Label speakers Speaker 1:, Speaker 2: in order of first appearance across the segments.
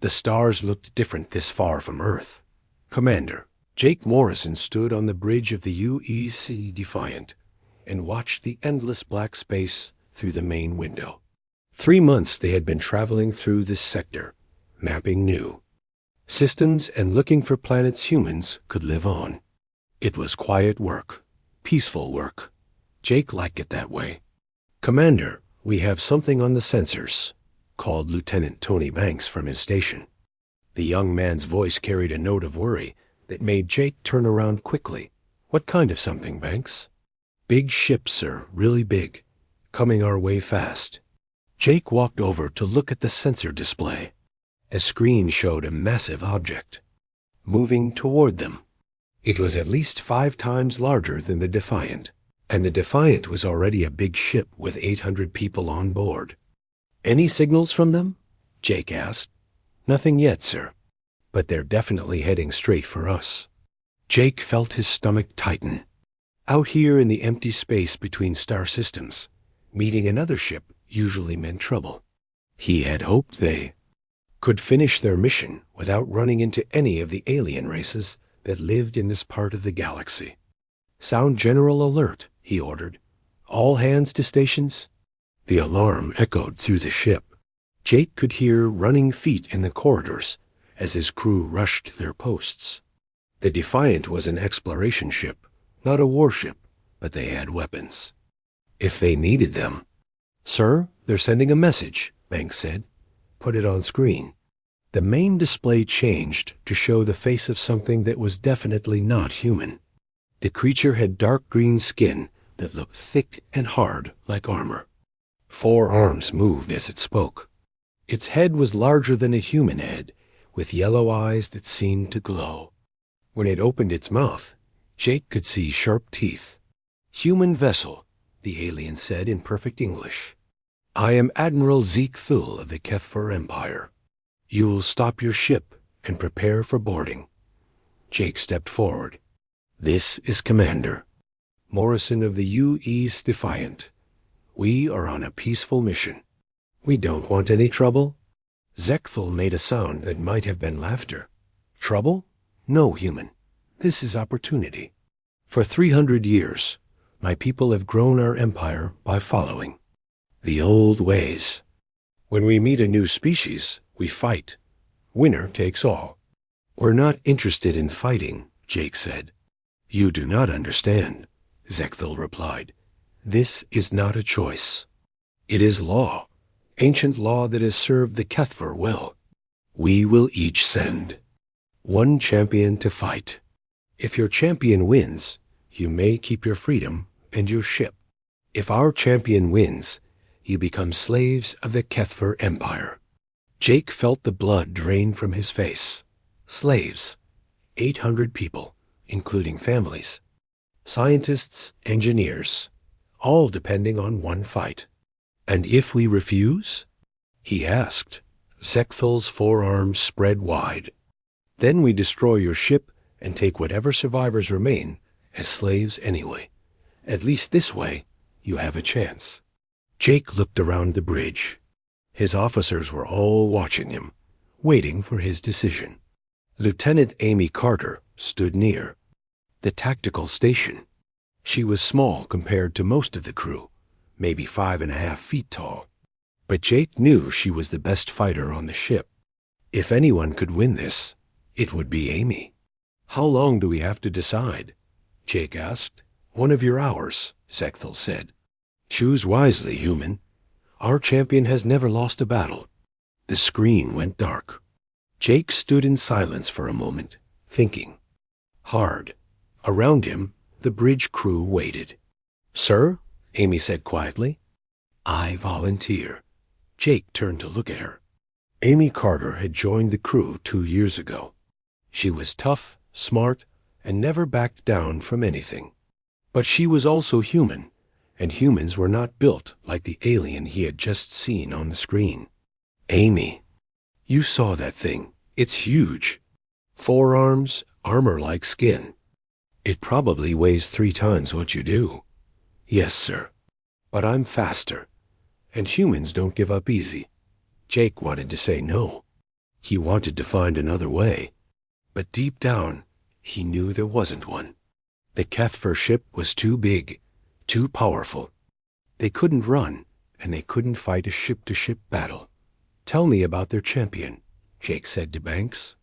Speaker 1: The stars looked different this far from Earth. Commander, Jake Morrison stood on the bridge of the UEC Defiant and watched the endless black space through the main window. 3 months they had been traveling through this sector, mapping new systems and looking for planets humans could live on. It was quiet work, peaceful work. Jake liked it that way. Commander, we have something on the sensors, called Lieutenant Tony Banks from his station. The young man's voice carried a note of worry that made Jake turn around quickly. What kind of something, Banks? Big ship, sir, really big, coming our way fast. Jake walked over to look at the sensor display. A screen showed a massive object moving toward them. It was at least 5 times larger than the Defiant, and the Defiant was already a big ship with 800 people on board. Any signals from them? Jake asked. Nothing yet, sir, but they're definitely heading straight for us. Jake felt his stomach tighten. Out here in the empty space between star systems, meeting another ship usually meant trouble. He had hoped they could finish their mission without running into any of the alien races that lived in this part of the galaxy. Sound general alert, he ordered. All hands to stations. The alarm echoed through the ship. Jake could hear running feet in the corridors as his crew rushed to their posts. The Defiant was an exploration ship, not a warship, but they had weapons if they needed them. Sir, they're sending a message, Banks said. Put it on screen. The main display changed to show the face of something that was definitely not human. The creature had dark green skin that looked thick and hard like armor. 4 arms moved as it spoke. Its head was larger than a human head, with yellow eyes that seemed to glow. When it opened its mouth, Jake could see sharp teeth. Human vessel, the alien said in perfect English. I am Admiral Zeke Thul of the Kethfer Empire. You will stop your ship and prepare for boarding. Jake stepped forward. This is Commander Morrison of the UE's Defiant. We are on a peaceful mission. We don't want any trouble. Zekthul made a sound that might have been laughter. Trouble? No, human. This is opportunity. For 300 years, my people have grown our empire by following the old ways. When we meet a new species, we fight. Winner takes all. We're not interested in fighting, Jake said. You do not understand, Zekthul replied. This is not a choice. It is law, ancient law that has served the Kethfer well. We will each send 1 champion to fight. If your champion wins, you may keep your freedom and your ship. If our champion wins, you become slaves of the Kethfer Empire. Jake felt the blood drain from his face. Slaves. 800 people, including families. Scientists, engineers, all depending on one fight. And if we refuse? He asked. Zekthul's forearms spread wide. Then we destroy your ship and take whatever survivors remain as slaves anyway. At least this way, you have a chance. Jake looked around the bridge. His officers were all watching him, waiting for his decision. Lieutenant Amy Carter stood near the tactical station. She was small compared to most of the crew, maybe 5.5 feet tall. But Jake knew she was the best fighter on the ship. If anyone could win this, it would be Amy. How long do we have to decide? Jake asked. 1 of your hours, Zekthul said. Choose wisely, human. Our champion has never lost a battle. The screen went dark. Jake stood in silence for a moment, thinking. Hard. Around him, the bridge crew waited. Sir, Amy said quietly. I volunteer. Jake turned to look at her. Amy Carter had joined the crew 2 years ago. She was tough, smart, and never backed down from anything. But she was also human, and humans were not built like the alien he had just seen on the screen. Amy, you saw that thing. It's huge. 4 arms, armor-like skin. It probably weighs 3 times what you do. Yes, sir. But I'm faster, and humans don't give up easy. Jake wanted to say no. He wanted to find another way, but deep down, he knew there wasn't one. The Cathfer ship was too big, too powerful. They couldn't run, and they couldn't fight a ship-to-ship battle. "Tell me about their champion," Jake said to Banks.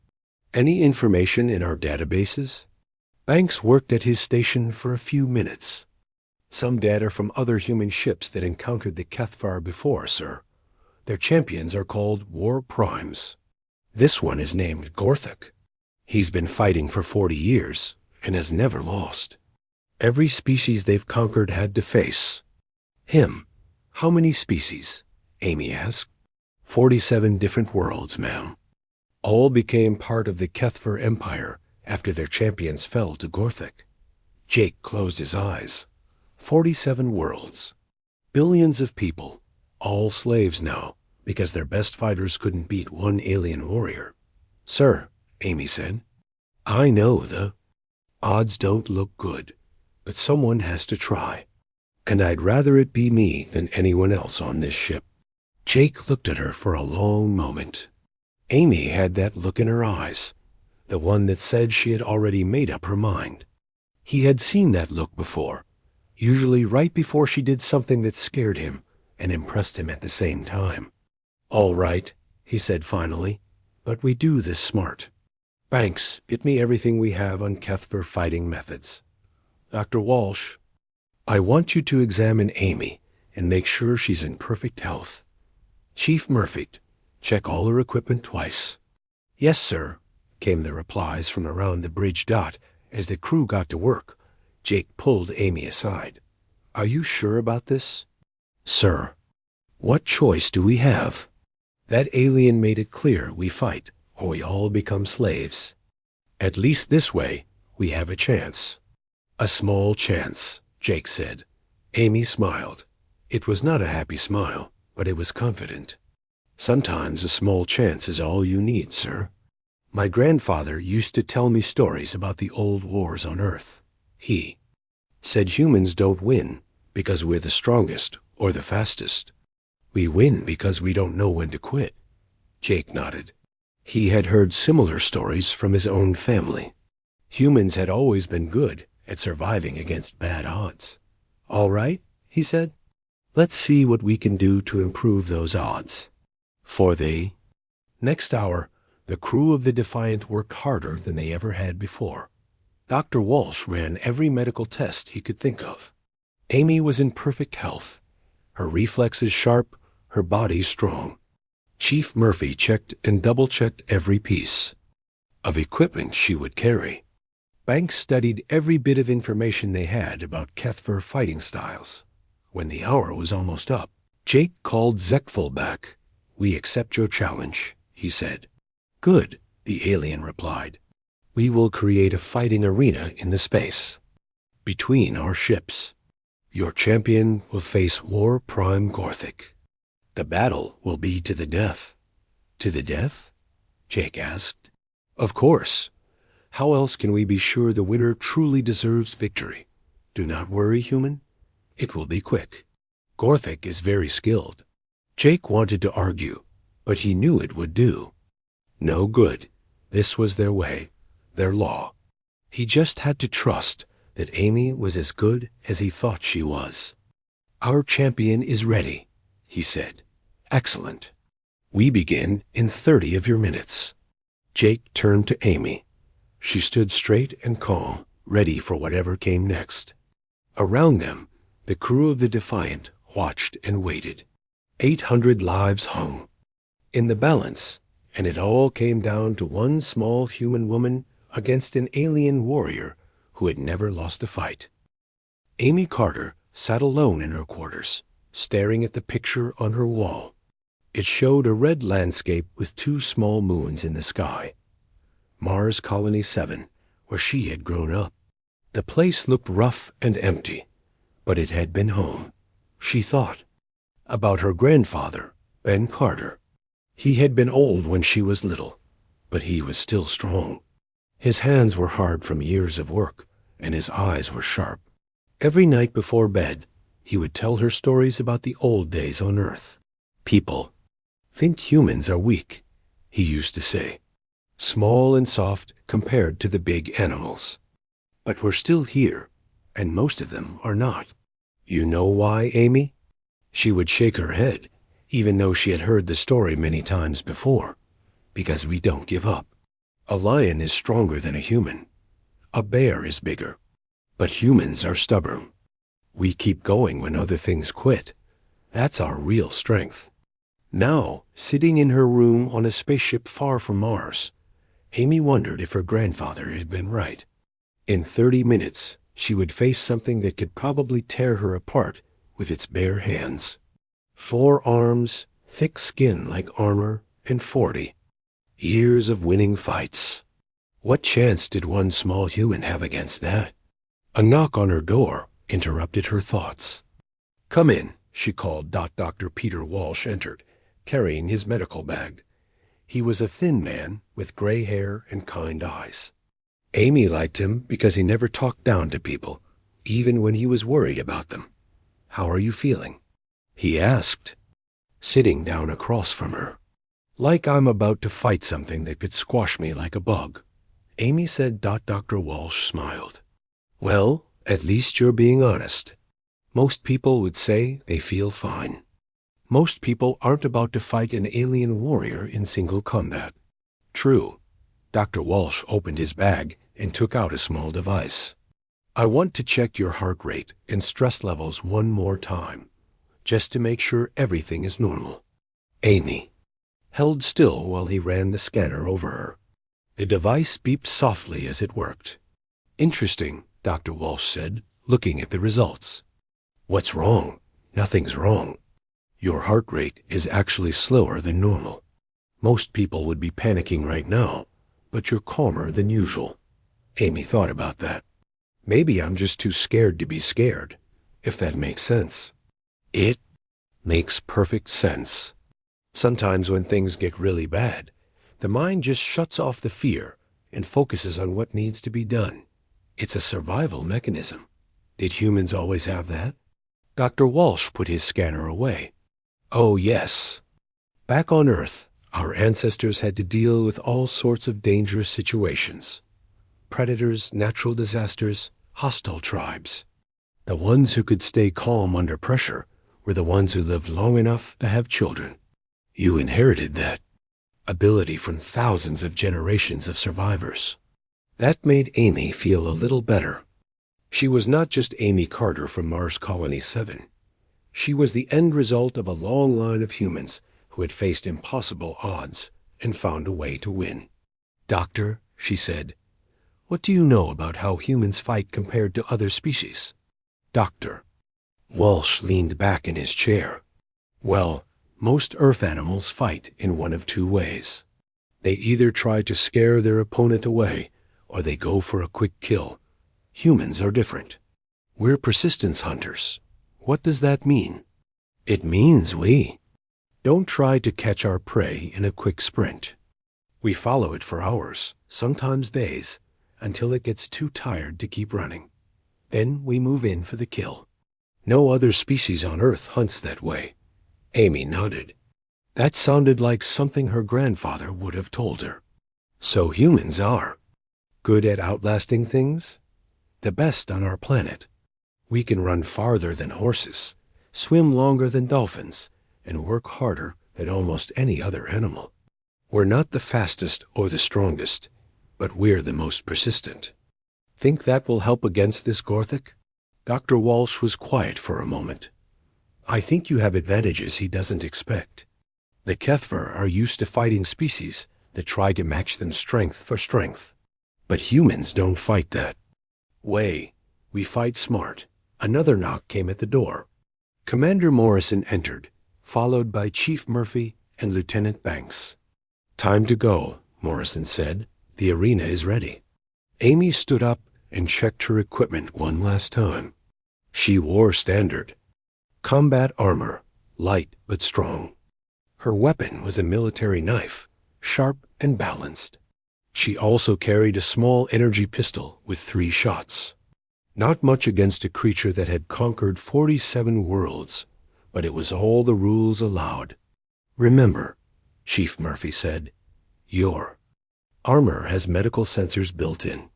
Speaker 1: "Any information in our databases?" Banks worked at his station for a few minutes. "Some data from other human ships that encountered the Cathfar before, sir. Their champions are called War Primes. This one is named Gorthok. He's been fighting for 40 years and has never lost. Every species they've conquered had to face him." "How many species?" Amy asked. 47 different worlds, ma'am. All became part of the Cathfer Empire after their champions fell to Gorthok." Jake closed his eyes. 47 worlds. Billions of people, all slaves now, because their best fighters couldn't beat one alien warrior. "Sir," Amy said, "I know the odds don't look good, but someone has to try. And I'd rather it be me than anyone else on this ship." Jake looked at her for a long moment. Amy had that look in her eyes, the one that said she had already made up her mind. He had seen that look before, usually right before she did something that scared him and impressed him at the same time. "All right," he said finally, "but we do this smart. Banks, get me everything we have on Cathfer fighting methods. Dr. Walsh, I want you to examine Amy and make sure she's in perfect health. Chief Murphy, check all her equipment twice." "Yes, sir," came the replies from around the bridge dot as the crew got to work. Jake pulled Amy aside. "Are you sure about this?" "Sir, what choice do we have? That alien made it clear we fight or we all become slaves. At least this way we have a chance." "A small chance," Jake said. Amy smiled. It was not a happy smile, but it was confident. "Sometimes a small chance is all you need, sir. My grandfather used to tell me stories about the old wars on Earth. He said humans don't win because we're the strongest or the fastest. We win because we don't know when to quit." Jake nodded. He had heard similar stories from his own family. Humans had always been good at surviving against bad odds. "All right," he said. "Let's see what we can do to improve those odds." For the next hour, the crew of the Defiant worked harder than they ever had before. Dr. Walsh ran every medical test he could think of. Amy was in perfect health, her reflexes sharp, her body strong. Chief Murphy checked and double-checked every piece of equipment she would carry. Banks studied every bit of information they had about Cathfer fighting styles. When the hour was almost up, Jake called Zekthal back. "We accept your challenge," he said. "Good," the alien replied. "We will create a fighting arena in the space between our ships. Your champion will face War Prime Gorthok. The battle will be to the death." "To the death?" Jake asked. "Of course. How else can we be sure the winner truly deserves victory? Do not worry, human. It will be quick. Gorthok is very skilled." Jake wanted to argue, but he knew it would do. No good. This was their way, their law. He just had to trust that Amy was as good as he thought she was. "Our champion is ready," he said. "Excellent. We begin in 30 of your minutes." Jake turned to Amy. She stood straight and calm, ready for whatever came next. Around them, the crew of the Defiant watched and waited. 800 lives hung in the balance, and it all came down to one small human woman against an alien warrior who had never lost a fight. Amy Carter sat alone in her quarters, staring at the picture on her wall. It showed a red landscape with 2 small moons in the sky. Mars Colony 7, where she had grown up. The place looked rough and empty, but it had been home. She thought about her grandfather, Ben Carter. He had been old when she was little, but he was still strong. His hands were hard from years of work, and his eyes were sharp. Every night before bed, he would tell her stories about the old days on Earth. People think humans are weak, he used to say. Small and soft compared to the big animals. But we're still here, and most of them are not. You know why, Amy? She would shake her head, even though she had heard the story many times before. Because we don't give up. A lion is stronger than a human. A bear is bigger. But humans are stubborn. We keep going when other things quit. That's our real strength. Now, sitting in her room on a spaceship far from Mars, Amy wondered if her grandfather had been right. In 30 minutes, she would face something that could probably tear her apart with its bare hands. 4 arms, thick skin like armor, and 40. Years of winning fights. What chance did one small human have against that? A knock on her door interrupted her thoughts. Come in, she called. Dr. Peter Walsh entered, carrying his medical bag. He was a thin man with gray hair and kind eyes. Amy liked him because he never talked down to people, even when he was worried about them. How are you feeling? He asked, sitting down across from her. Like I'm about to fight something that could squash me like a bug, Amy said. Dr. Walsh smiled. Well, at least you're being honest. Most people would say they feel fine. Most people aren't about to fight an alien warrior in single combat. True. Dr. Walsh opened his bag and took out a small device. I want to check your heart rate and stress levels one more time, just to make sure everything is normal. Amy held still while he ran the scanner over her. The device beeped softly as it worked. Interesting, Dr. Walsh said, looking at the results. What's wrong? Nothing's wrong. Your heart rate is actually slower than normal. Most people would be panicking right now, but you're calmer than usual. Amy thought about that. Maybe I'm just too scared to be scared, if that makes sense. It makes perfect sense. Sometimes when things get really bad, the mind just shuts off the fear and focuses on what needs to be done. It's a survival mechanism. Did humans always have that? Dr. Walsh put his scanner away. Oh, yes. Back on Earth, our ancestors had to deal with all sorts of dangerous situations. Predators, natural disasters, hostile tribes. The ones who could stay calm under pressure were the ones who lived long enough to have children. You inherited that ability from thousands of generations of survivors. That made Amy feel a little better. She was not just Amy Carter from Mars Colony 7. She was the end result of a long line of humans who had faced impossible odds and found a way to win. Doctor, she said, what do you know about how humans fight compared to other species? Doctor. Walsh leaned back in his chair. Well, most Earth animals fight in one of 2 ways. They either try to scare their opponent away, or they go for a quick kill. Humans are different. We're persistence hunters. What does that mean? It means we don't try to catch our prey in a quick sprint. We follow it for hours, sometimes days, until it gets too tired to keep running. Then we move in for the kill. No other species on Earth hunts that way. Amy nodded. That sounded like something her grandfather would have told her. So humans are good at outlasting things? The best on our planet. We can run farther than horses, swim longer than dolphins, and work harder than almost any other animal. We're not the fastest or the strongest, but we're the most persistent. Think that will help against this Gorthic? Dr. Walsh was quiet for a moment. I think you have advantages he doesn't expect. The Kethver are used to fighting species that try to match them strength for strength. But humans don't fight that way. We fight smart. Another knock came at the door. Commander Morrison entered, followed by Chief Murphy and Lieutenant Banks. Time to go, Morrison said. The arena is ready. Amy stood up and checked her equipment one last time. She wore standard combat armor, light but strong. Her weapon was a military knife, sharp and balanced. She also carried a small energy pistol with 3 shots. Not much against a creature that had conquered 47 worlds, but it was all the rules allowed. Remember, Chief Murphy said, Your armor has medical sensors built in.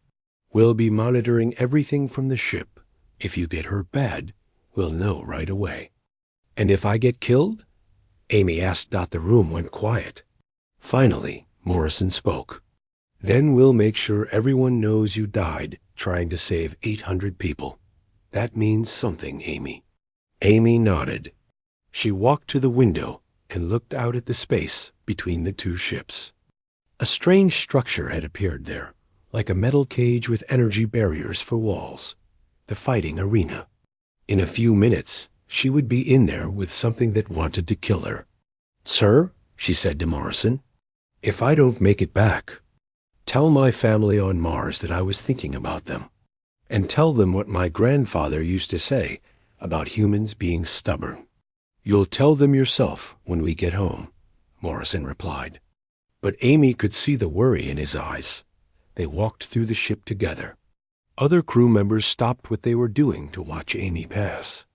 Speaker 1: We'll be monitoring everything from the ship. If you get hurt bad, we'll know right away. And if I get killed? Amy asked. The room went quiet. Finally, Morrison spoke. Then we'll make sure everyone knows you died trying to save 800 people. That means something, Amy. Amy nodded. She walked to the window and looked out at the space between the two ships. A strange structure had appeared there, like a metal cage with energy barriers for walls. The fighting arena. In a few minutes, she would be in there with something that wanted to kill her. Sir, she said to Morrison, if I don't make it back, tell my family on Mars that I was thinking about them. And tell them what my grandfather used to say about humans being stubborn. You'll tell them yourself when we get home, Morrison replied. But Amy could see the worry in his eyes. They walked through the ship together. Other crew members stopped what they were doing to watch Amy pass.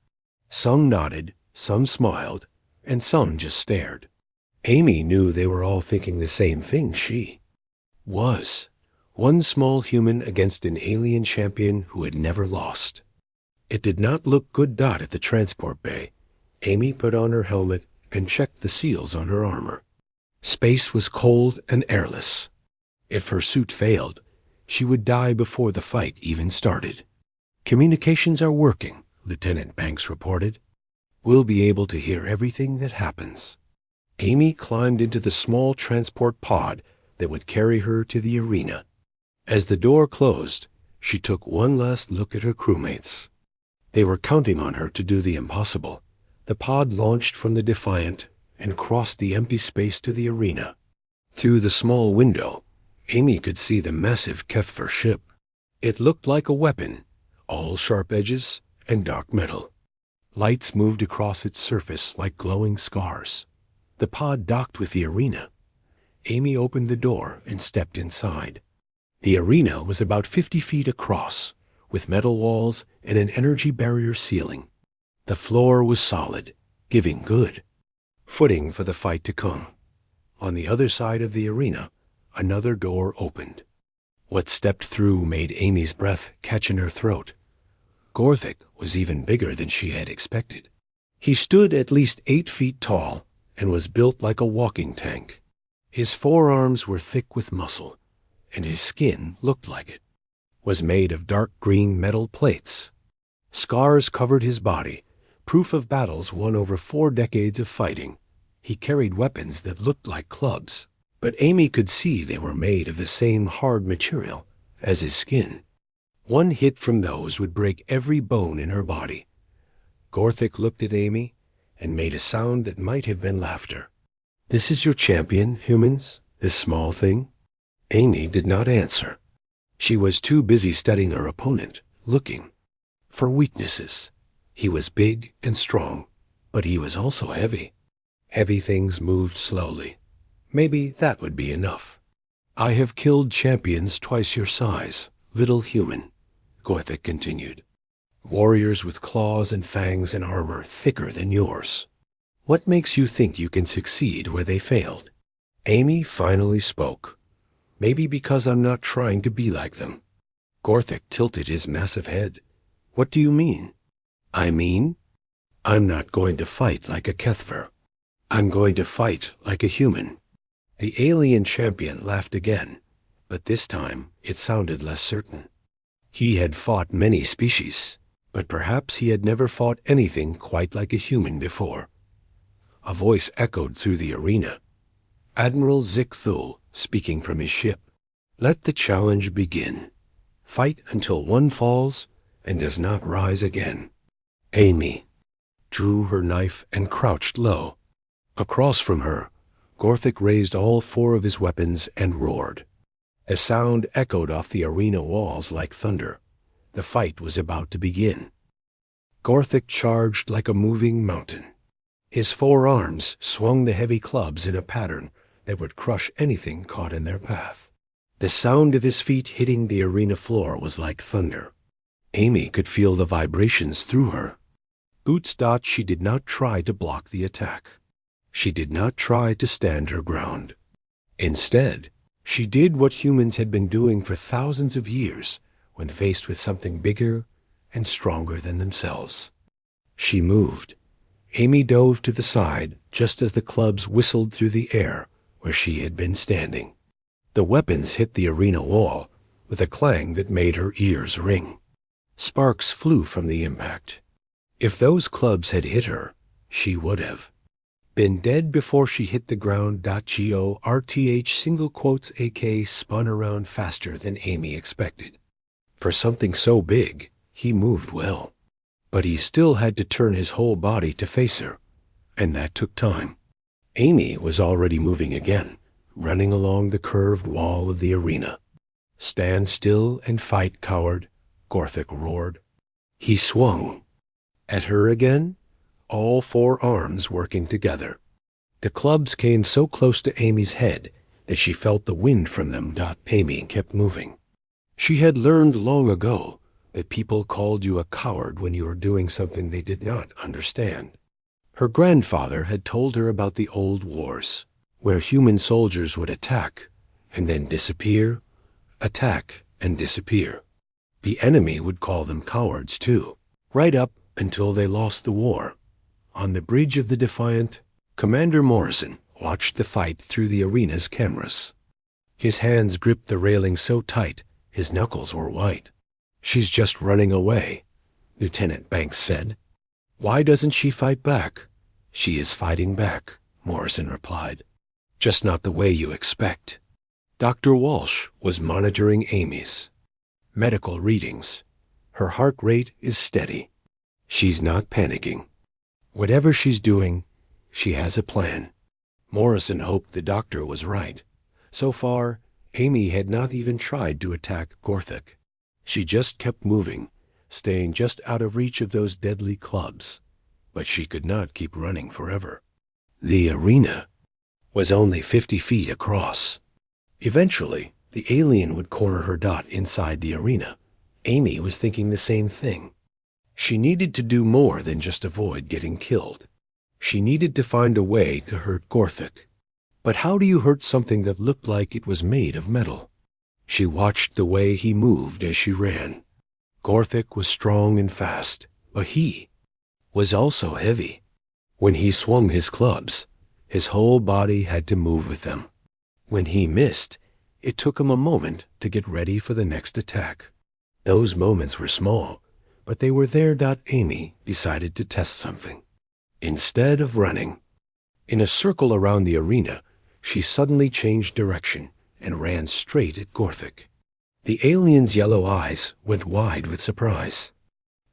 Speaker 1: Some nodded, some smiled, and some just stared. Amy knew they were all thinking the same thing she was. One small human against an alien champion who had never lost. It did not look good. At the transport bay, Amy put on her helmet and checked the seals on her armor. Space was cold and airless. If her suit failed, she would die before the fight even started. Communications are working, Lieutenant Banks reported. We'll be able to hear everything that happens. Amy climbed into the small transport pod that would carry her to the arena. As the door closed, she took one last look at her crewmates. They were counting on her to do the impossible. The pod launched from the Defiant and crossed the empty space to the arena. Through the small window, Amy could see the massive HFY ship. It looked like a weapon, all sharp edges and dark metal. Lights moved across its surface like glowing scars. The pod docked with the arena. Amy opened the door and stepped inside. The arena was about 50 feet across, with metal walls and an energy barrier ceiling. The floor was solid, giving good footing for the fight to come. On the other side of the arena, another door opened. What stepped through made Amy's breath catch in her throat. Gorthik was even bigger than she had expected. He stood at least 8 feet tall and was built like a walking tank. His forearms were thick with muscle, and his skin looked like it was made of dark green metal plates. Scars covered his body, proof of battles won over 4 decades of fighting. He carried weapons that looked like clubs, but Amy could see they were made of the same hard material as his skin. One hit from those would break every bone in her body. Gorthik looked at Amy and made a sound that might have been laughter. This is your champion, humans, this small thing? Amy did not answer. She was too busy studying her opponent, looking for weaknesses. He was big and strong, but he was also heavy. Heavy things moved slowly. Maybe that would be enough. I have killed champions twice your size, little human, Gorthik continued. Warriors with claws and fangs and armor thicker than yours. What makes you think you can succeed where they failed? Amy finally spoke. Maybe because I'm not trying to be like them. Gorthik tilted his massive head. What do you mean? I mean, I'm not going to fight like a HFY. I'm going to fight like a human. The alien champion laughed again, but this time it sounded less certain. He had fought many species, but perhaps he had never fought anything quite like a human before. A voice echoed through the arena. Admiral Zikthul speaking from his ship. Let the challenge begin. Fight until one falls and does not rise again. Amy drew her knife and crouched low. Across from her, Gorthik raised all 4 of his weapons and roared. A sound echoed off the arena walls like thunder. The fight was about to begin. Gorthik charged like a moving mountain. His 4 arms swung the heavy clubs in a pattern that would crush anything caught in their path. The sound of his feet hitting the arena floor was like thunder. Amy could feel the vibrations through her. Boots. She did not try to block the attack. She did not try to stand her ground. Instead, she did what humans had been doing for thousands of years when faced with something bigger and stronger than themselves. She moved. Amy dove to the side just as the clubs whistled through the air where she had been standing. The weapons hit the arena wall with a clang that made her ears ring. Sparks flew from the impact. If those clubs had hit her, she would have been dead before she hit the ground. GORTH single quotes AK spun around faster than Amy expected. For something so big, he moved well. But he still had to turn his whole body to face her, and that took time. Amy was already moving again, running along the curved wall of the arena. "Stand still and fight, coward," Gorthic roared. He swung. At her again, all four arms working together. The clubs came so close to Amy's head that she felt the wind from them. Amy kept moving. She had learned long ago that people called you a coward when you were doing something they did not understand. Her grandfather had told her about the old wars, where human soldiers would attack and then disappear, attack and disappear. The enemy would call them cowards too, right up until they lost the war. On the bridge of the Defiant, Commander Morrison watched the fight through the arena's cameras. His hands gripped the railing so tight, his knuckles were white. "She's just running away," Lieutenant Banks said. "Why doesn't she fight back?" "She is fighting back," Morrison replied. "Just not the way you expect." Dr. Walsh was monitoring Amy's medical readings. Her heart rate is steady. She's not panicking. Whatever she's doing, she has a plan. Morrison hoped the doctor was right. So far, Amy had not even tried to attack Gorthic. She just kept moving, staying just out of reach of those deadly clubs. But she could not keep running forever. The arena was only 50 feet across. Eventually, the alien would corner her. Inside the arena, Amy was thinking the same thing. She needed to do more than just avoid getting killed. She needed to find a way to hurt Gorthic. But how do you hurt something that looked like it was made of metal? She watched the way he moved as she ran. Gorthic was strong and fast, but he was also heavy. When he swung his clubs, his whole body had to move with them. When he missed, it took him a moment to get ready for the next attack. Those moments were small, but they were there. Amy decided to test something. Instead of running in a circle around the arena, she suddenly changed direction and ran straight at Gorthic. The alien's yellow eyes went wide with surprise.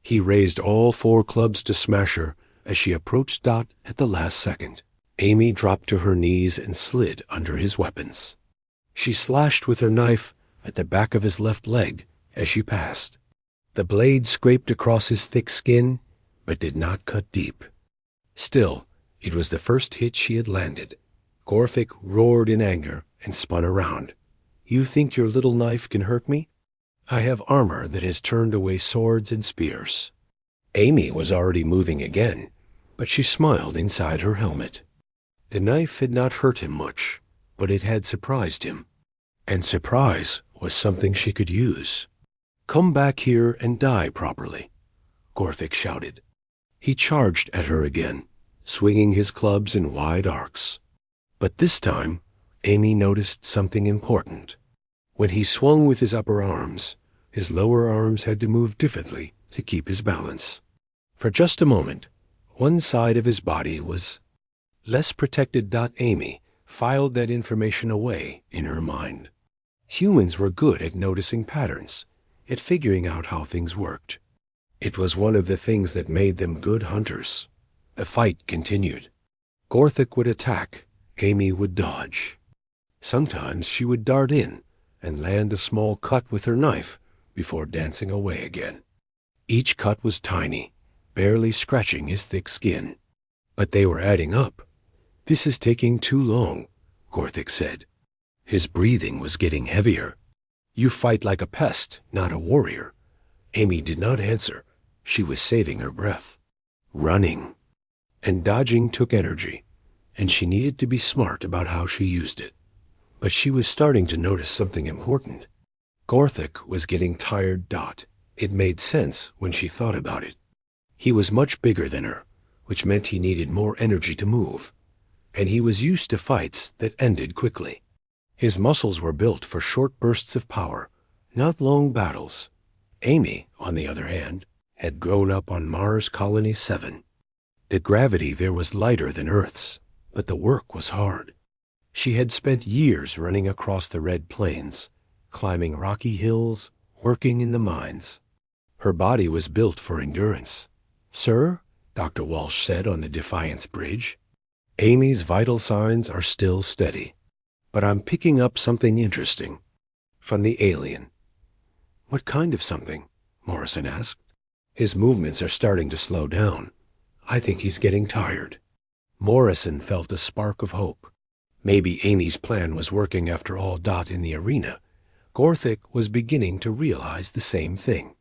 Speaker 1: He raised all four clubs to smash her as she approached. At the last second, Amy dropped to her knees and slid under his weapons. She slashed with her knife at the back of his left leg as she passed. The blade scraped across his thick skin, but did not cut deep. Still, it was the first hit she had landed. Gorthic roared in anger and spun around. "You think your little knife can hurt me? I have armor that has turned away swords and spears." Amy was already moving again, but she smiled inside her helmet. The knife had not hurt him much, but it had surprised him. And surprise was something she could use. "Come back here and die properly," Gorthic shouted. He charged at her again, swinging his clubs in wide arcs. But this time, Amy noticed something important. When he swung with his upper arms, his lower arms had to move differently to keep his balance. For just a moment, one side of his body was less protected. Amy filed that information away in her mind. Humans were good at noticing patterns, at figuring out how things worked. It was one of the things that made them good hunters. The fight continued. Gorthic would attack, Amy would dodge. Sometimes she would dart in and land a small cut with her knife before dancing away again. Each cut was tiny, barely scratching his thick skin. But they were adding up. "This is taking too long," Gorthic said. His breathing was getting heavier. "You fight like a pest, not a warrior." Amy did not answer. She was saving her breath. Running and dodging took energy, and she needed to be smart about how she used it. But she was starting to notice something important. Gorthik was getting tired. It made sense when she thought about it. He was much bigger than her, which meant he needed more energy to move, and he was used to fights that ended quickly. His muscles were built for short bursts of power, not long battles. Amy, on the other hand, had grown up on Mars Colony 7. The gravity there was lighter than Earth's, but the work was hard. She had spent years running across the Red Plains, climbing rocky hills, working in the mines. Her body was built for endurance. "Sir," Dr. Walsh said on the Defiance Bridge, "Amy's vital signs are still steady. But I'm picking up something interesting from the alien." "What kind of something?" Morrison asked. "His movements are starting to slow down. I think he's getting tired." Morrison felt a spark of hope. Maybe Amy's plan was working after all. In the arena, Gorthik was beginning to realize the same thing.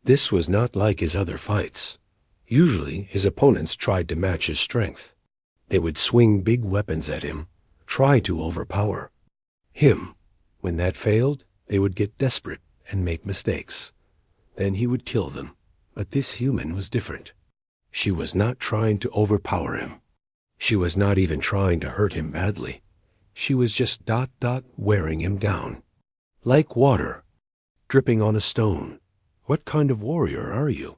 Speaker 1: This was not like his other fights. Usually his opponents tried to match his strength. They would swing big weapons at him, try to overpower him. When that failed, they would get desperate and make mistakes. Then he would kill them. But this human was different. She was not trying to overpower him. She was not even trying to hurt him badly. She was just wearing him down. Like water, dripping on a stone. "What kind of warrior are you?"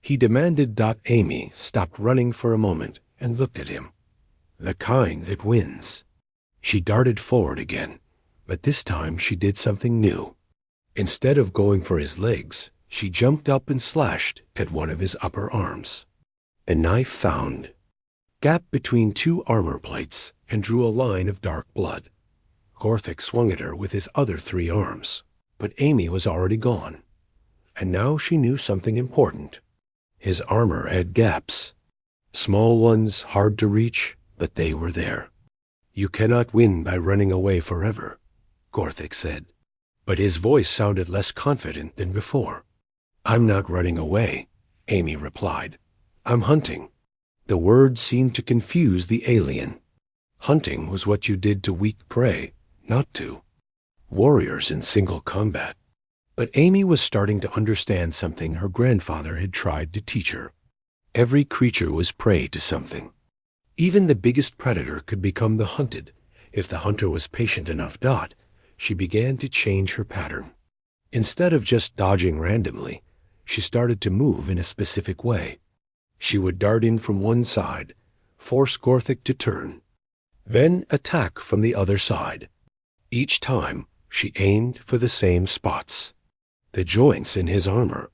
Speaker 1: he demanded. Amy stopped running for a moment and looked at him. "The kind that wins." She darted forward again, but this time she did something new. Instead of going for his legs, she jumped up and slashed at one of his upper arms. A knife found gap between two armor plates and drew a line of dark blood. Gorthik swung at her with his other 3 arms, but Amy was already gone. And now she knew something important. His armor had gaps. Small ones, hard to reach, but they were there. "You cannot win by running away forever," Gorthik said. But his voice sounded less confident than before. "I'm not running away," Amy replied. "I'm hunting." The words seemed to confuse the alien. Hunting was what you did to weak prey, not to warriors in single combat. But Amy was starting to understand something her grandfather had tried to teach her. Every creature was prey to something. Even the biggest predator could become the hunted. If the hunter was patient enough. She began to change her pattern. Instead of just dodging randomly, she started to move in a specific way. She would dart in from one side, force Gorthik to turn, then attack from the other side. Each time, she aimed for the same spots. The joints in his armor,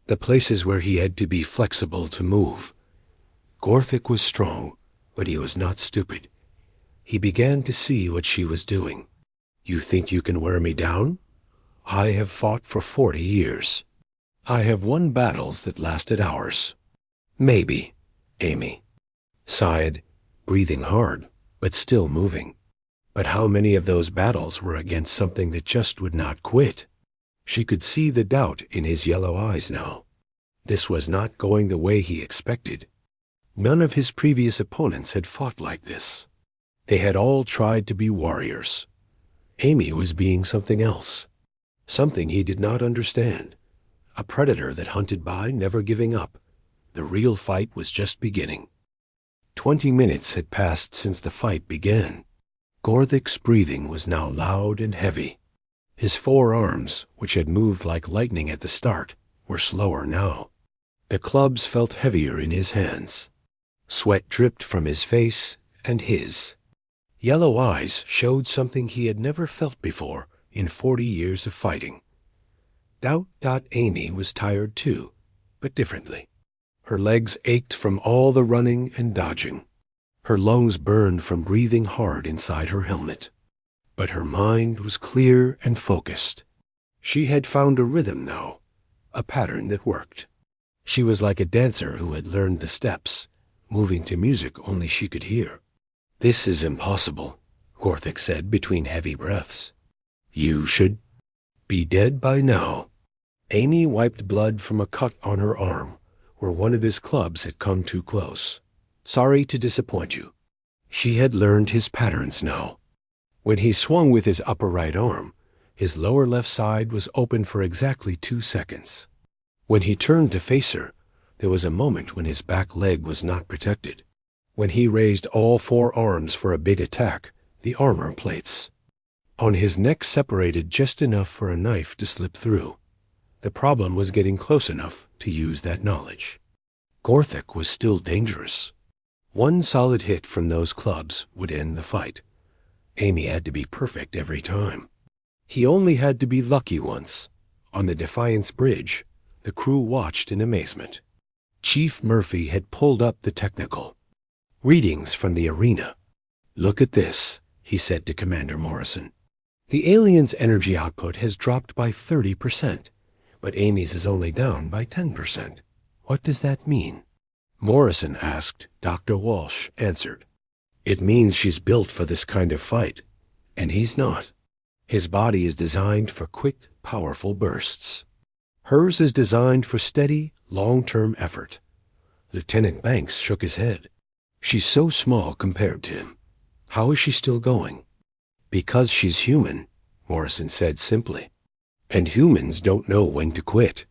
Speaker 1: the places where he had to be flexible to move. Gorthik was strong, but he was not stupid. He began to see what she was doing. "You think you can wear me down? I have fought for 40 years. I have won battles that lasted hours." "Maybe," Amy sighed, breathing hard, but still moving. But how many of those battles were against something that just would not quit? She could see the doubt in his yellow eyes now. This was not going the way he expected. None of his previous opponents had fought like this. They had all tried to be warriors. Amy was being something else, something he did not understand. A predator that hunted by, never giving up. The real fight was just beginning. 20 minutes had passed since the fight began. Gorthik's breathing was now loud and heavy. His 4 arms, which had moved like lightning at the start, were slower now. The clubs felt heavier in his hands. Sweat dripped from his face and his. Yellow eyes showed something he had never felt before in 40 years of fighting. Amy was tired too, but differently. Her legs ached from all the running and dodging. Her lungs burned from breathing hard inside her helmet. But her mind was clear and focused. She had found a rhythm now, a pattern that worked. She was like a dancer who had learned the steps, moving to music only she could hear. "This is impossible," Gorthik said between heavy breaths. "You should be dead by now." Amy wiped blood from a cut on her arm, where one of his clubs had come too close. "Sorry to disappoint you." She had learned his patterns now. When he swung with his upper right arm, his lower left side was open for exactly 2 seconds. When he turned to face her, there was a moment when his back leg was not protected. When he raised all 4 arms for a big attack, the armor plates on his neck separated just enough for a knife to slip through. The problem was getting close enough to use that knowledge. Gorthik was still dangerous. One solid hit from those clubs would end the fight. Amy had to be perfect every time. He only had to be lucky once. On the Defiance Bridge, the crew watched in amazement. Chief Murphy had pulled up the technical readings from the arena. "Look at this," he said to Commander Morrison. "The alien's energy output has dropped by 30%, but Amy's is only down by 10%. What does that mean?" Morrison asked. Dr. Walsh answered. "It means she's built for this kind of fight, and he's not. His body is designed for quick, powerful bursts. Hers is designed for steady, long-term effort." Lieutenant Banks shook his head. "She's so small compared to him. How is she still going?" "Because she's human," Morrison said simply. "And humans don't know when to quit."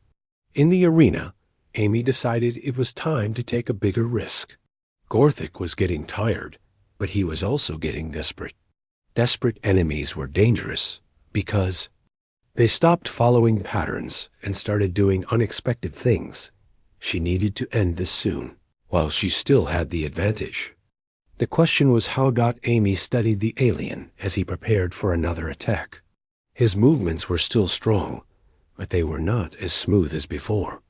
Speaker 1: In the arena, Amy decided it was time to take a bigger risk. Gorthik was getting tired, but he was also getting desperate. Desperate enemies were dangerous because they stopped following patterns and started doing unexpected things. She needed to end this soon, while she still had the advantage. The question was how Amy studied the alien as he prepared for another attack. His movements were still strong, but they were not as smooth as before.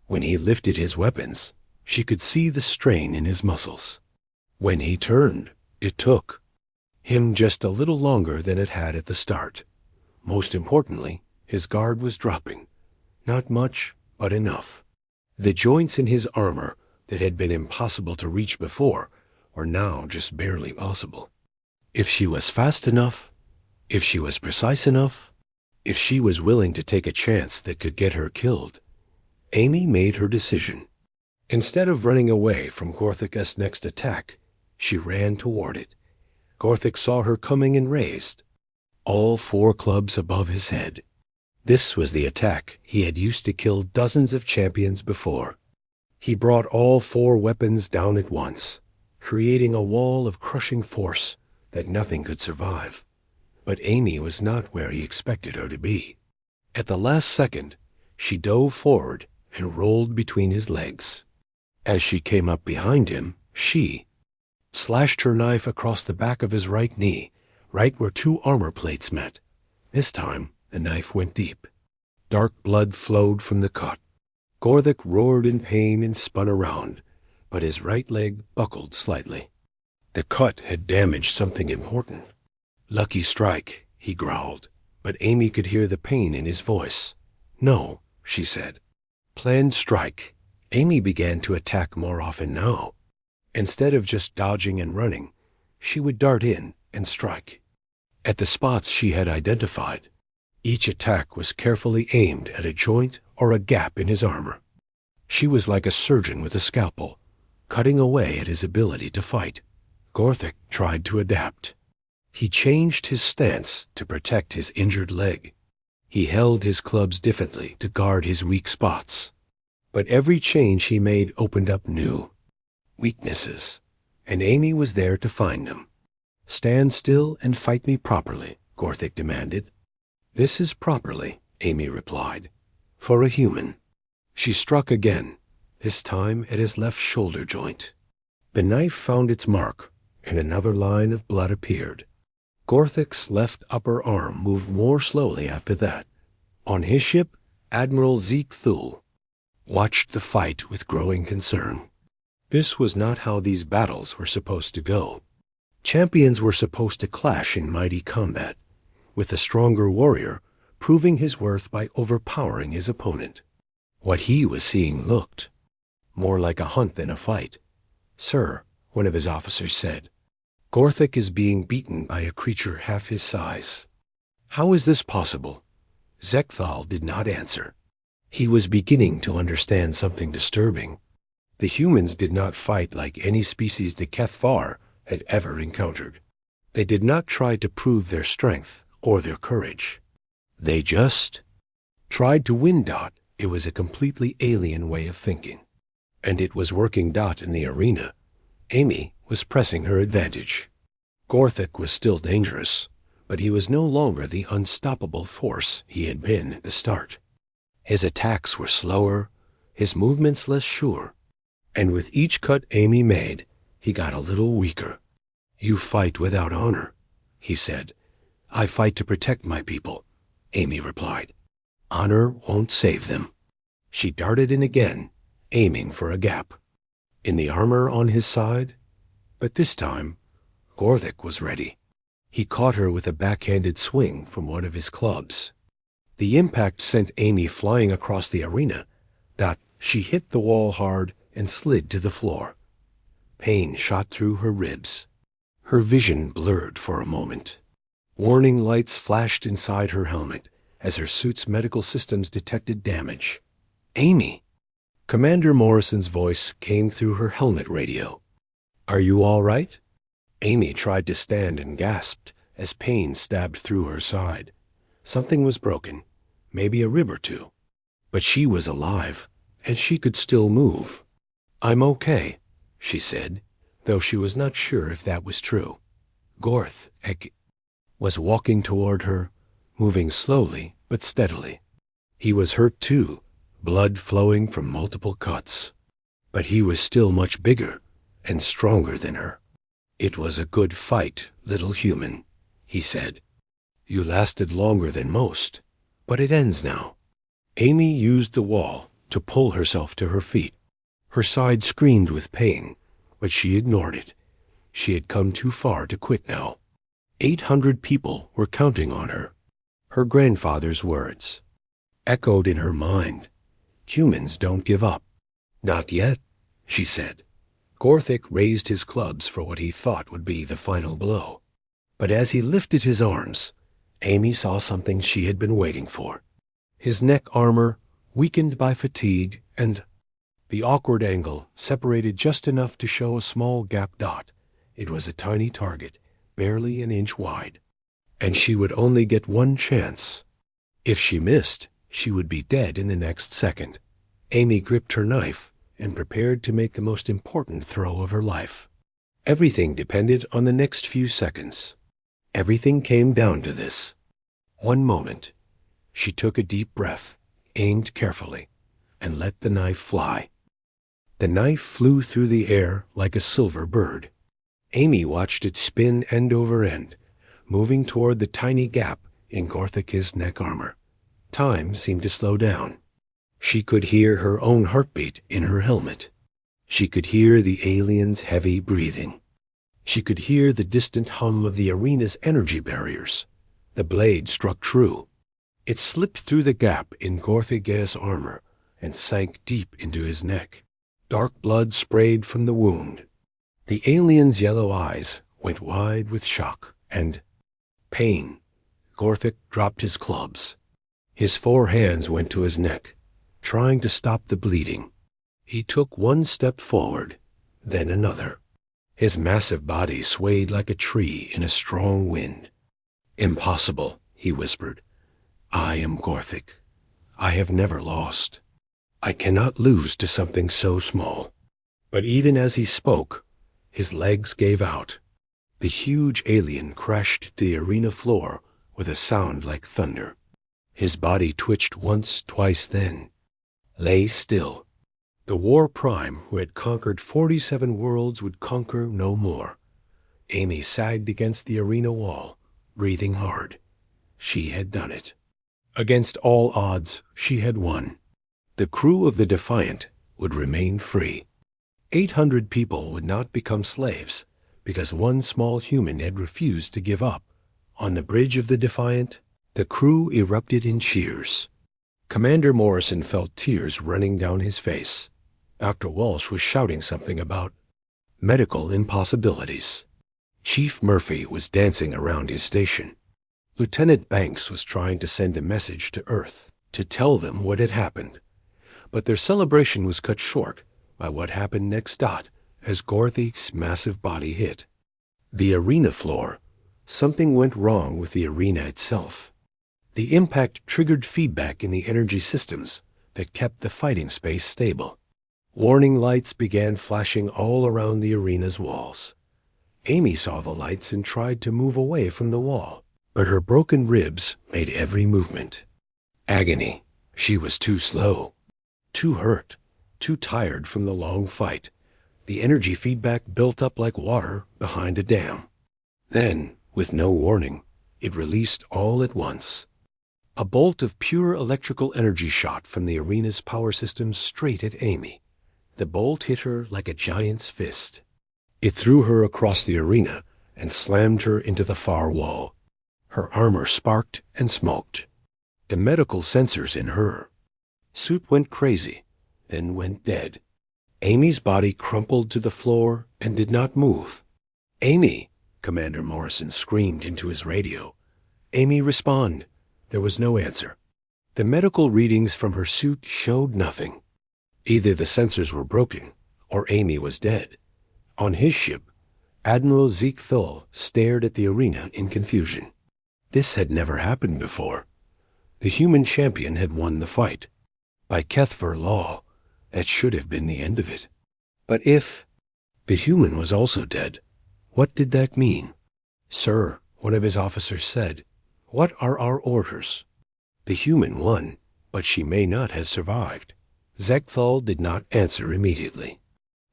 Speaker 1: When he lifted his weapons, she could see the strain in his muscles. When he turned, it took him just a little longer than it had at the start. Most importantly, his guard was dropping. Not much, but enough. The joints in his armor that had been impossible to reach before were now just barely possible. If she was fast enough, if she was precise enough, if she was willing to take a chance that could get her killed, Amy made her decision. Instead of running away from Gorthik's next attack, she ran toward it. Gorthik saw her coming and raised all 4 clubs above his head. This was the attack he had used to kill dozens of champions before. He brought all 4 weapons down at once, creating a wall of crushing force that nothing could survive. But Amy was not where he expected her to be. At the last second, she dove forward and rolled between his legs. As she came up behind him, she slashed her knife across the back of his right knee, right where 2 armor plates met. This time, the knife went deep. Dark blood flowed from the cut. Gorthik roared in pain and spun around, but his right leg buckled slightly. The cut had damaged something important. "Lucky strike," he growled, but Amy could hear the pain in his voice. "No," she said. "Planned strike." Amy began to attack more often now. Instead of just dodging and running, she would dart in and strike. At the spots she had identified, each attack was carefully aimed at a joint or a gap in his armor. She was like a surgeon with a scalpel, cutting away at his ability to fight. Gorthik tried to adapt. He changed his stance to protect his injured leg. He held his clubs differently to guard his weak spots. But every change he made opened up new weaknesses, and Amy was there to find them. "Stand still and fight me properly," Gorthik demanded. "This is properly," Amy replied, "for a human." She struck again, this time at his left shoulder joint. The knife found its mark, and another line of blood appeared. Gorthik's left upper arm moved more slowly after that. On his ship, Admiral Zeke Thule watched the fight with growing concern. This was not how these battles were supposed to go. Champions were supposed to clash in mighty combat, with the stronger warrior proving his worth by overpowering his opponent. What he was seeing looked more like a hunt than a fight. "Sir," one of his officers said, "Gorthik is being beaten by a creature half his size." "How is this possible?" Zekthal did not answer. He was beginning to understand something disturbing. The humans did not fight like any species the Kethvar had ever encountered. They did not try to prove their strength or their courage. They just tried to win. It was a completely alien way of thinking. And it was working. In the arena, Amy was pressing her advantage. Gorthic was still dangerous, but he was no longer the unstoppable force he had been at the start. His attacks were slower, his movements less sure, and with each cut Amy made, he got a little weaker. "You fight without honor," he said. "I fight to protect my people," Amy replied. "Honor won't save them." She darted in again, aiming for a gap in the armor on his side, but this time Gorthic was ready. He caught her with a backhanded swing from one of his clubs. The impact sent Amy flying across the arena. She hit the wall hard and slid to the floor. Pain shot through her ribs. Her vision blurred for a moment. Warning lights flashed inside her helmet as her suit's medical systems detected damage. "Amy!" Commander Morrison's voice came through her helmet radio. "Are you all right?" Amy tried to stand and gasped as pain stabbed through her side. Something was broken, maybe a rib or two. But she was alive, and she could still move. "I'm okay," she said, though she was not sure if that was true. Gorthic was walking toward her, moving slowly but steadily. He was hurt too, blood flowing from multiple cuts. But he was still much bigger and stronger than her. "It was a good fight, little human," he said. "You lasted longer than most, but it ends now." Amy used the wall to pull herself to her feet. Her side screamed with pain, but she ignored it. She had come too far to quit now. 800 people were counting on her. Her grandfather's words echoed in her mind. Humans don't give up. "Not yet," she said. Gorthic raised his clubs for what he thought would be the final blow. But as he lifted his arms, Amy saw something she had been waiting for. His neck armor, weakened by fatigue, and the awkward angle separated just enough to show a small gap. It was a tiny target, barely an inch wide. And she would only get one chance. If she missed, she would be dead in the next second. Amy gripped her knife and prepared to make the most important throw of her life. Everything depended on the next few seconds. Everything came down to this. One moment. She took a deep breath, aimed carefully, and let the knife fly. The knife flew through the air like a silver bird. Amy watched it spin end over end, moving toward the tiny gap in Gorthic's neck armor. Time seemed to slow down. She could hear her own heartbeat in her helmet. She could hear the alien's heavy breathing. She could hear the distant hum of the arena's energy barriers. The blade struck true. It slipped through the gap in Gorthic's armor and sank deep into his neck. Dark blood sprayed from the wound. The alien's yellow eyes went wide with shock and pain. Gorthic dropped his clubs. His 4 hands went to his neck, trying to stop the bleeding. He took one step forward, then another. His massive body swayed like a tree in a strong wind. "Impossible," he whispered. "I am Gorthic. I have never lost. I cannot lose to something so small." But even as he spoke, his legs gave out. The huge alien crashed to the arena floor with a sound like thunder. His body twitched once, twice, then lay still. The War Prime, who had conquered 47 worlds, would conquer no more. Amy sagged against the arena wall, breathing hard. She had done it. Against all odds, she had won. The crew of the Defiant would remain free. 800 people would not become slaves because one small human had refused to give up. On the bridge of the Defiant, the crew erupted in cheers. Commander Morrison felt tears running down his face. Dr. Walsh was shouting something about medical impossibilities. Chief Murphy was dancing around his station. Lieutenant Banks was trying to send a message to Earth to tell them what had happened. But their celebration was cut short by what happened next. As Gorthic's massive body hit the arena floor, Something went wrong with the arena itself. The impact triggered feedback in the energy systems that kept the fighting space stable. Warning lights began flashing all around the arena's walls. Amy saw the lights and tried to move away from the wall, but her broken ribs made every movement. Agony. She was too slow, too hurt, too tired from the long fight. The energy feedback built up like water behind a dam. Then, with no warning, it released all at once. A bolt of pure electrical energy shot from the arena's power systems straight at Amy. The bolt hit her like a giant's fist. It threw her across the arena and slammed her into the far wall. Her armor sparked and smoked. The medical sensors in her suit went crazy, then went dead. Amy's body crumpled to the floor and did not move. "Amy!" Commander Morrison screamed into his radio. "Amy, respond." There was no answer. The medical readings from her suit showed nothing. Either the sensors were broken, or Amy was dead. On his ship, Admiral Zeke Thul stared at the arena in confusion. This had never happened before. The human champion had won the fight. By Kethver law, that should have been the end of it. But if the human was also dead, what did that mean? "Sir," one of his officers said, "what are our orders?" The human won, but she may not have survived. Zekthal did not answer immediately.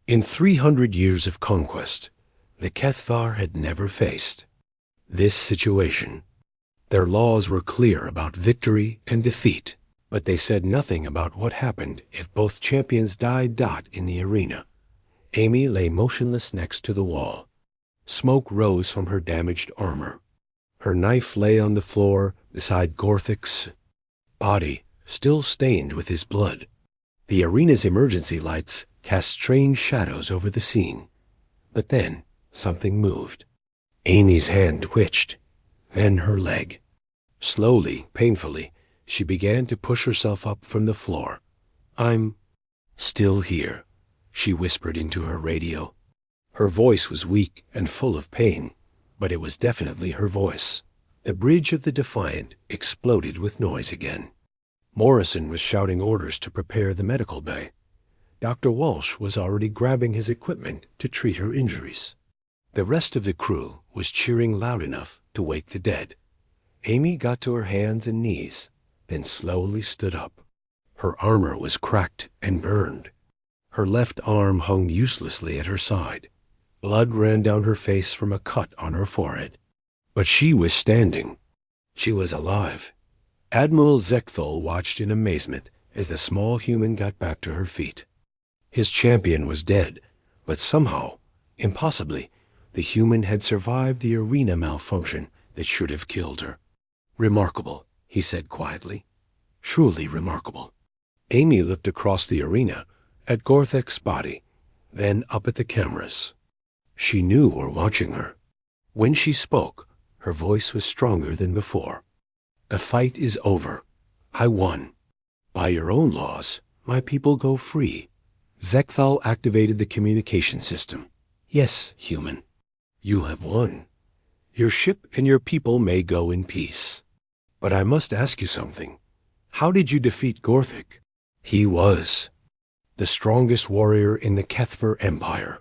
Speaker 1: In 300 years of conquest, the Kethvar had never faced this situation. Their laws were clear about victory and defeat, but they said nothing about what happened if both champions died in the arena. Amy lay motionless next to the wall. Smoke rose from her damaged armor. Her knife lay on the floor beside Gorthic's body, still stained with his blood. The arena's emergency lights cast strange shadows over the scene. But then something moved. Amy's hand twitched, then her leg. Slowly, painfully, she began to push herself up from the floor. "I'm still here," she whispered into her radio. Her voice was weak and full of pain, but it was definitely her voice. The bridge of the Defiant exploded with noise again. Morrison was shouting orders to prepare the medical bay. Dr. Walsh was already grabbing his equipment to treat her injuries. The rest of the crew was cheering loud enough to wake the dead. Amy got to her hands and knees, then slowly stood up. Her armor was cracked and burned. Her left arm hung uselessly at her side. Blood ran down her face from a cut on her forehead. But she was standing. She was alive. Admiral Zekthal watched in amazement as the small human got back to her feet. His champion was dead, but somehow, impossibly, the human had survived the arena malfunction that should have killed her. "Remarkable," he said quietly. "Truly remarkable." Amy looked across the arena at Gorthic's body, then up at the cameras. She knew we're watching her. When she spoke, her voice was stronger than before. "The fight is over. I won. By your own laws, my people go free." Zekthal activated the communication system. "Yes, human. You have won. Your ship and your people may go in peace. But I must ask you something. How did you defeat Gorthic? He was the strongest warrior in the Kethver Empire."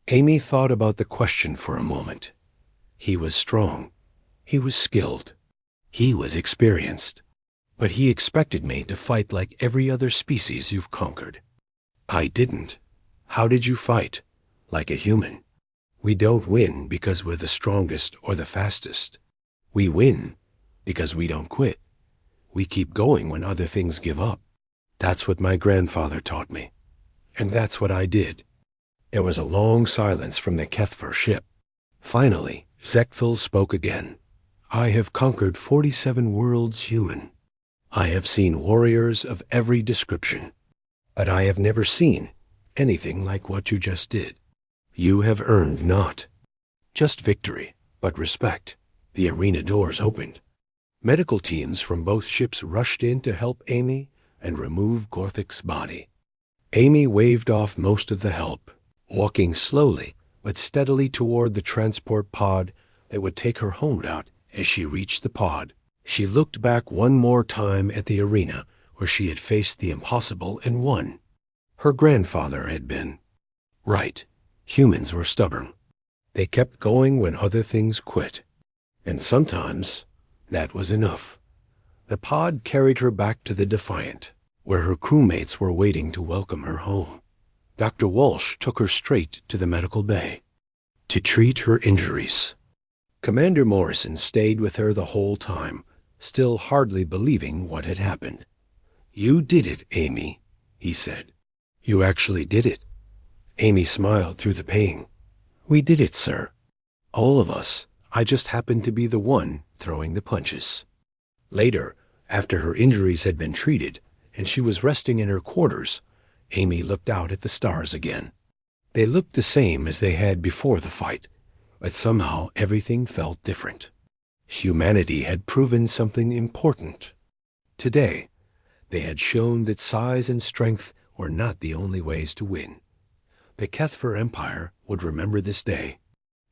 Speaker 1: Amy thought about the question for a moment. He was strong. He was skilled. He was experienced. But he expected me to fight like every other species you've conquered. I didn't. How did you fight? Like a human. We don't win because we're the strongest or the fastest. We win because we don't quit. We keep going when other things give up. That's what my grandfather taught me. And that's what I did. There was a long silence from the Kethver ship. Finally, Zekthal spoke again. "I have conquered 47 worlds, human. I have seen warriors of every description. But I have never seen anything like what you just did. You have earned not just victory, but respect." The arena doors opened. Medical teams from both ships rushed in to help Amy and remove Gorthic's body. Amy waved off most of the help, walking slowly but steadily toward the transport pod that would take her home route as she reached the pod. She looked back one more time at the arena where she had faced the impossible and won. Her grandfather had been right. Humans were stubborn. They kept going when other things quit. And sometimes that was enough. The pod carried her back to the Defiant, where her crewmates were waiting to welcome her home. Dr. Walsh took her straight to the medical bay to treat her injuries. Commander Morrison stayed with her the whole time, still hardly believing what had happened. "You did it, Amy," he said. "You actually did it." Amy smiled through the pain. "We did it, sir. All of us. I just happened to be the one throwing the punches." Later, after her injuries had been treated and she was resting in her quarters, Amy looked out at the stars again. They looked the same as they had before the fight, but somehow everything felt different. Humanity had proven something important. Today, they had shown that size and strength were not the only ways to win. The Kethfer Empire would remember this day.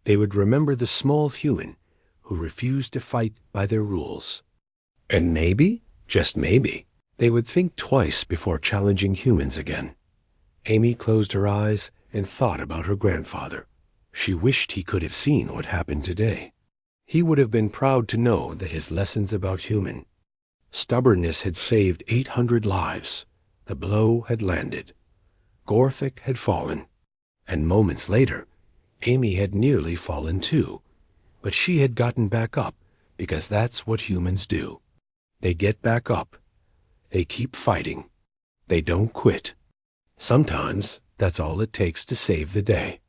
Speaker 1: They would remember the small human who refused to fight by their rules. And maybe, just maybe, they would think twice before challenging humans again. Amy closed her eyes and thought about her grandfather. She wished he could have seen what happened today. He would have been proud to know that his lessons about human stubbornness had saved 800 lives. The blow had landed. Gorthik had fallen. And moments later, Amy had nearly fallen too. But she had gotten back up, because that's what humans do. They get back up. They keep fighting. They don't quit. Sometimes that's all it takes to save the day.